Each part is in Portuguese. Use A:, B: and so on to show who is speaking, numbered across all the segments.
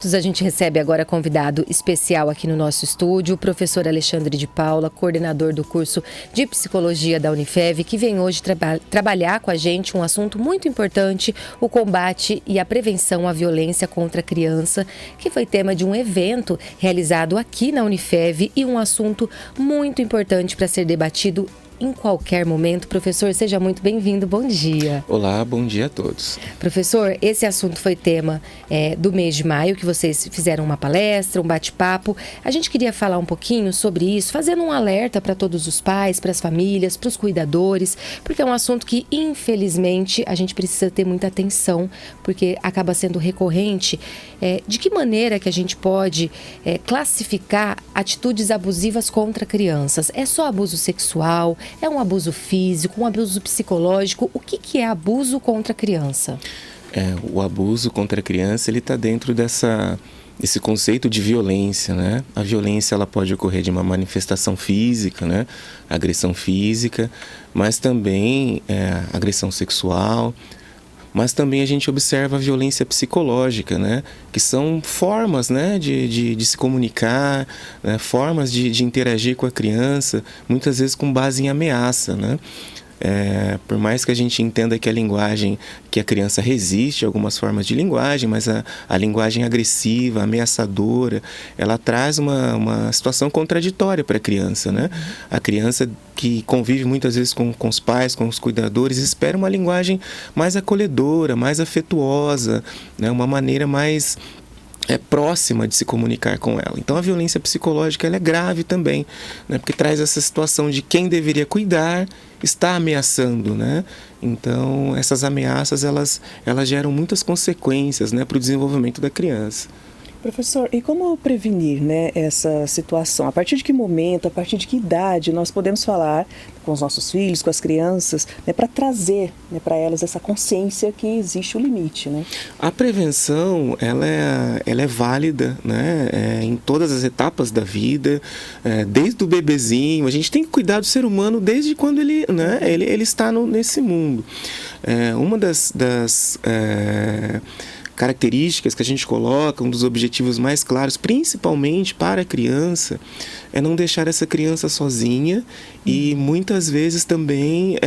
A: A gente recebe agora convidado especial aqui no nosso estúdio, o professor Alexandre de Paula, coordenador do curso de Psicologia da Unifev, que vem hoje trabalhar com a gente um assunto muito importante, o combate e a prevenção à violência contra a criança, que foi tema de um evento realizado aqui na Unifev e um assunto muito importante para ser debatido em qualquer momento. Professor, seja muito bem-vindo, bom dia.
B: Olá, bom dia a todos.
A: Professor, esse assunto foi tema do mês de maio, que vocês fizeram uma palestra, um bate-papo. A gente queria falar um pouquinho sobre isso, fazendo um alerta para todos os pais, para as famílias, para os cuidadores, porque é um assunto que, infelizmente, a gente precisa ter muita atenção, porque acaba sendo recorrente. De que maneira que a gente pode classificar atitudes abusivas contra crianças? É só abuso sexual? É um abuso físico, um abuso psicológico? O que é abuso contra a criança?
B: O abuso contra a criança, ele está dentro desse conceito de violência, né? A violência, ela pode ocorrer de uma manifestação física, né? Agressão física, mas também agressão sexual. Mas também a gente observa a violência psicológica, né? Que são formas, né? de se comunicar, né? Formas de interagir com a criança, muitas vezes com base em ameaça, né? Por mais que a gente entenda que a linguagem, que a criança resiste a algumas formas de linguagem, mas a linguagem agressiva, ameaçadora, ela traz uma situação contraditória para a criança, né? A criança que convive muitas vezes com os pais, com os cuidadores, espera uma linguagem mais acolhedora, mais afetuosa, né? Uma maneira mais próxima de se comunicar com ela. Então a violência psicológica, ela é grave também, né? Porque traz essa situação de quem deveria cuidar está ameaçando, né? Então essas ameaças, elas geram muitas consequências, né, para o desenvolvimento da criança.
C: Professor, e como prevenir, né, essa situação? A partir de que momento, a partir de que idade nós podemos falar com os nossos filhos, com as crianças, né, para trazer, né, para elas essa consciência que existe o limite, né?
B: A prevenção, ela é válida, né, em todas as etapas da vida, desde o bebezinho. A gente tem que cuidar do ser humano desde quando ele está nesse mundo. Uma das características que a gente coloca, um dos objetivos mais claros, principalmente para a criança, é não deixar essa criança sozinha e muitas vezes também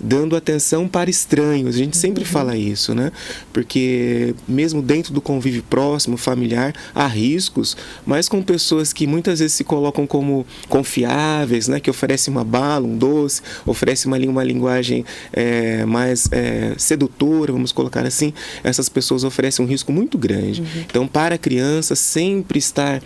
B: dando atenção para estranhos. A gente sempre fala isso, né? Porque mesmo dentro do convívio próximo, familiar, há riscos, mas com pessoas que muitas vezes se colocam como confiáveis, né? Que oferecem uma bala, um doce, oferecem uma linguagem mais sedutora, vamos colocar assim, essas pessoas oferecem um risco muito grande. Então, para a criança, sempre estar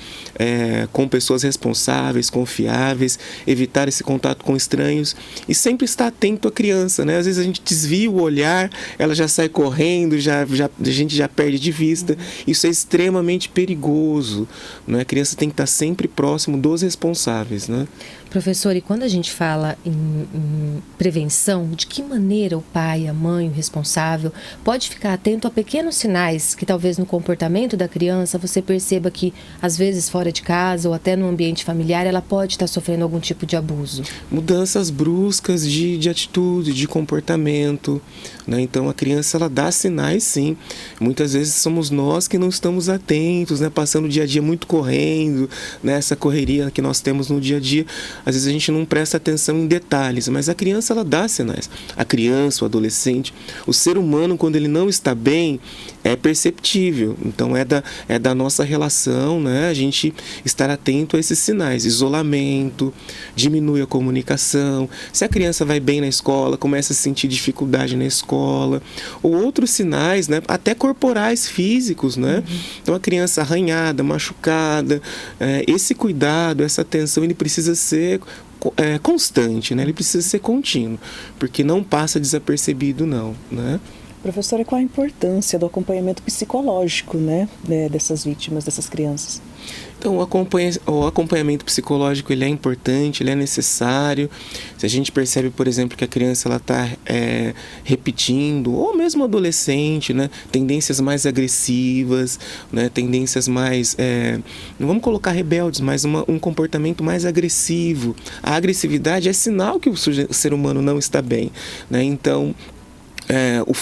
B: com pessoas responsáveis, confiáveis, evitar esse contato com estranhos e sempre estar atento à criança, né? Às vezes a gente desvia o olhar, ela já sai correndo, a gente já perde de vista. Isso é extremamente perigoso, né? A criança tem que estar sempre próximo dos responsáveis, né?
A: Professor, e quando a gente fala em prevenção, de que maneira o pai, a mãe, o responsável pode ficar atento a pequenos sinais que talvez no comportamento da criança você perceba que, às vezes fora de casa ou até no ambiente familiar, ela pode estar sofrendo algum tipo de abuso?
B: Mudanças bruscas de atitude, de comportamento, né? Então a criança, ela dá sinais, sim. Muitas vezes somos nós que não estamos atentos, né? Passando o dia a dia muito correndo, né? Essa correria que nós temos no dia a dia, às vezes a gente não presta atenção em detalhes, mas a criança, ela dá sinais. A criança, o adolescente, o ser humano, quando ele não está bem, é perceptível. Então é da nossa relação, né? A gente estar atento a esses sinais. Isolamento, diminui a comunicação. Se a criança vai bem na escola, começa a sentir dificuldade na escola, ou outros sinais, né? Até corporais, físicos, né? Então a criança arranhada, machucada, esse cuidado, essa atenção, ele precisa ser constante, né? Ele precisa ser contínuo, porque não passa desapercebido, não, né?
C: Professora, qual a importância do acompanhamento psicológico, né, dessas vítimas, dessas crianças?
B: Então, o acompanhamento psicológico, ele é importante, ele é necessário. Se a gente percebe, por exemplo, que a criança está repetindo, ou mesmo o adolescente, né, tendências mais agressivas, né, tendências mais, não vamos colocar rebeldes, mas um comportamento mais agressivo. A agressividade é sinal que o ser humano não está bem, né? Então,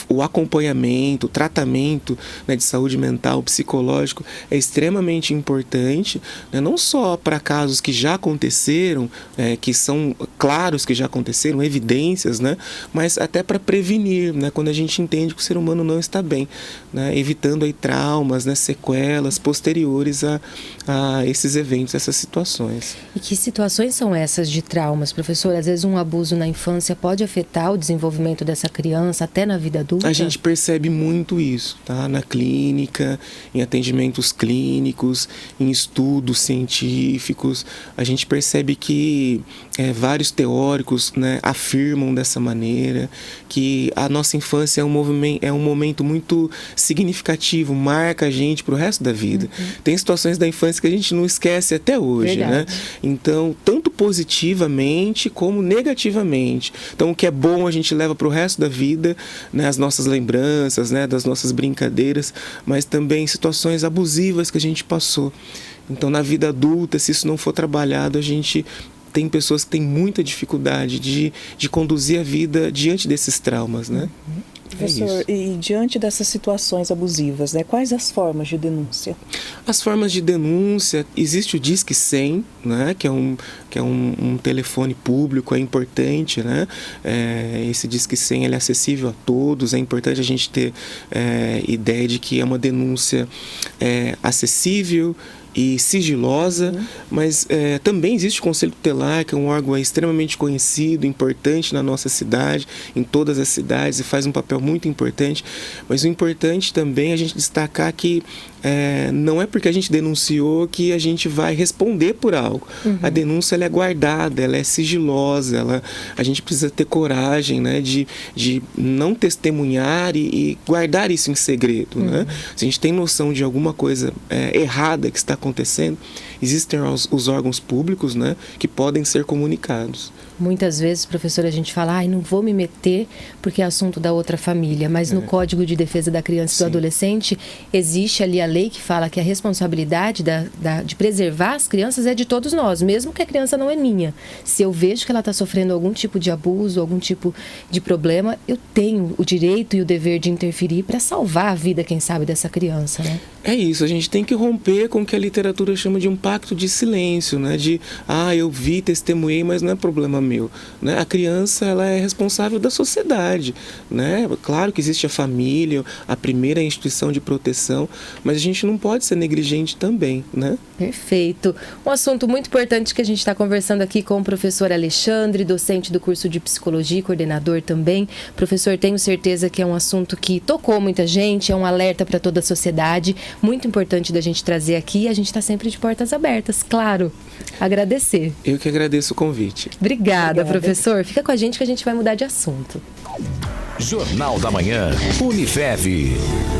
B: o acompanhamento, o tratamento, né, de saúde mental, psicológico é extremamente importante, né, não só para casos que já aconteceram, que são claros que já aconteceram, evidências, né, mas até para prevenir, né, quando a gente entende que o ser humano não está bem, né, evitando aí traumas, né, sequelas posteriores a esses eventos, essas situações.
A: E que situações são essas de traumas, professor? Às vezes um abuso na infância pode afetar o desenvolvimento dessa criança até na vida adulta?
B: A gente percebe muito isso, tá? Na clínica, em atendimentos clínicos, em estudos científicos. A gente percebe que vários teóricos, né, afirmam dessa maneira, que a nossa infância é um momento muito significativo, marca a gente para o resto da vida. Tem situações da infância que a gente não esquece até hoje, né? Então, tanto positivamente como negativamente. Então, o que é bom a gente leva para o resto da vida, né, as nossas lembranças, né, das nossas brincadeiras, mas também situações abusivas que a gente passou. Então, na vida adulta, se isso não for trabalhado, a gente tem pessoas que têm muita dificuldade de conduzir a vida diante desses traumas, né?
C: Professor, e diante dessas situações abusivas, né, quais as formas de denúncia?
B: As formas de denúncia, existe o Disque 100, né, que é um telefone público, é importante, né? Esse Disque 100 ele é acessível a todos, é importante a gente ter ideia de que é uma denúncia acessível e sigilosa, mas também existe o Conselho Tutelar, que é um órgão extremamente conhecido, importante na nossa cidade, em todas as cidades, e faz um papel muito importante. Mas o importante também é a gente destacar que não é porque a gente denunciou que a gente vai responder por algo. A denúncia ela é guardada, ela é sigilosa, a gente precisa ter coragem, né, de não testemunhar e guardar isso em segredo. Né? Se a gente tem noção de alguma coisa errada que está acontecendo, existem os órgãos públicos, né, que podem ser comunicados.
A: Muitas vezes, professor, a gente fala, não vou me meter porque é assunto da outra família, mas no Código de Defesa da Criança e do Adolescente existe ali a lei que fala que a responsabilidade de preservar as crianças é de todos nós, mesmo que a criança não é minha. Se eu vejo que ela está sofrendo algum tipo de abuso, algum tipo de problema, eu tenho o direito e o dever de interferir para salvar a vida, quem sabe, dessa criança, né?
B: É isso, a gente tem que romper com o que a literatura chama de um pacto de silêncio, né? De, eu vi, testemunhei, mas não é problema meu, né? A criança, ela é responsável da sociedade, né? Claro que existe a família, a primeira instituição de proteção, mas a gente não pode ser negligente também, né?
A: Perfeito. Um assunto muito importante que a gente está conversando aqui com o professor Alexandre, docente do curso de Psicologia e coordenador também. Professor, tenho certeza que é um assunto que tocou muita gente, é um alerta para toda a sociedade, muito importante da gente trazer aqui, e a gente está sempre de portas abertas, claro. Agradecer.
B: Eu que agradeço o convite.
A: Obrigada, professor. Fica com a gente que a gente vai mudar de assunto.
D: Jornal da Manhã, Unifev.